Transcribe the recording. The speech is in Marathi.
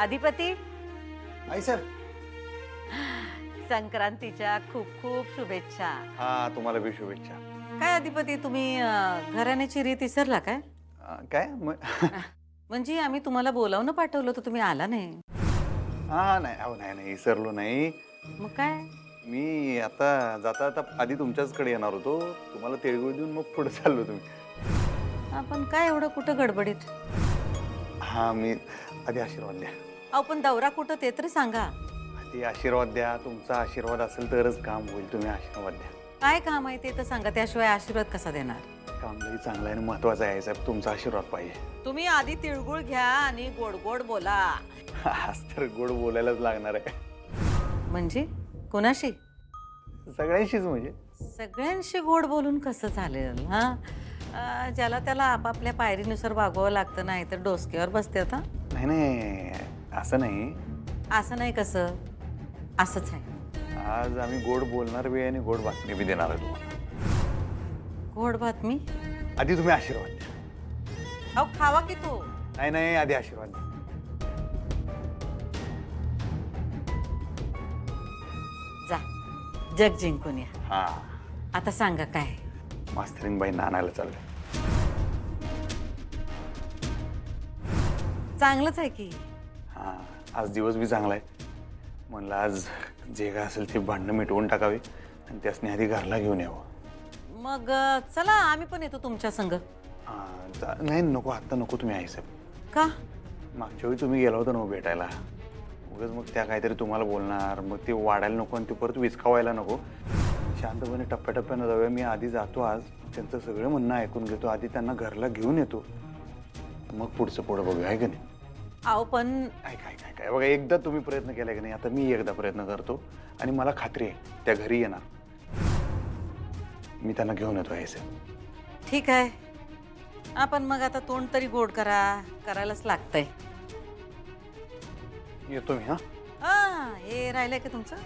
अधिपती आई सर. संक्रांतीच्या खूप खूप शुभेच्छा. हा तुम्हाला बी शुभेच्छा. काय अधिपती तुम्ही घराण्याची रीत विसरला काय? काय म्हणजे आम्ही तुम्हाला बोलावणं पाठवलं तर तुम्ही आला नाही. हा नाही अहो नाही विसरलो नाही. मग काय? मी आता जाता जाता आधी तुमच्याचकडे येणार होतो. तुम्हाला तिळगुळ देऊन मग पुढे चाललो तुम्ही. आपण काय एवढं कुठं गडबडीत? हा मी आधी आशीर्वाद द्या. अहो पण दौरा कुठं ते तरी सांगा. आधी आशीर्वाद द्या. तुमचा आशीर्वाद असेल तरच काम होईल. तुम्ही आशीर्वाद द्या. काय काम आहे ते तर सांगा, त्याशिवाय आशीर्वाद कसा देणार? काम लई चांगलं आहे आणि महत्वाचं आहे साहेब. तुमचा आशीर्वाद पाहिजे. तुम्ही आधी तिळगुळ घ्या आणि गोड गोड बोला. आज तर गोड बोलायलाच लागणार आहे. म्हणजे कोणाशी? सगळ्यांशीच म्हणजे. सगळ्यांशी गोड बोलून कसं चालेल? हा, ज्याला त्याला आपापल्या पायरीनुसार वागवावं लागतं, नाही तर डोसक्यावर बसते. आता नाही असं नाही. असं नाही कसं? असंच आहे. आज आम्ही गोड बोलणार बी आणि गोड बातमी बी देणार आहे तुम्हाला. गोड बातमी? आधी तुम्ही आशीर्वाद द्या. अहो खावा की तू. नाही आधी आशीर्वाद द्या. जा जग जिंकून या. हा आता सांगा काय? मास्तरीनबाई नानायला चाललं. चांगलंच आहे की. हा आज दिवस बी चांगला आहे. म्हणलं आज जे काय असेल ते भांडणं मिटवून टाकावे आणि त्यासनी आधी घरला घेऊन यावं. मग चला आम्ही पण येतो तुमच्या संग. नाही नको आत्ता नको. तुम्ही आहे साहेब. का? मागच्या वेळी तुम्ही गेला होता ना भेटायला. उगाच मग त्या काहीतरी तुम्हाला बोलणार, मग ते वाढायला नको आणि ते परत विचकावायला नको. शांतपणे टप्प्याटप्प्यानं जाऊया. मी आधी जातो आज. त्यांचं सगळं म्हणणं ऐकून घेतो. आधी त्यांना घरला घेऊन येतो. मग पुढचं पुढं बघूया आहे का नाही? अहो पण काय बघा एकदा तुम्ही प्रयत्न केलाय की नाही. आता मी एकदा प्रयत्न करतो आणि मला खात्री आहे त्या घरी येणार. मी त्यांना घेऊन येतो आहे साहेब. ठीक आहे. आपण मग आता तोंड तरी गोड करायलाच लागतंय. येतो मी. हा हे राहिलंय का तुमचं?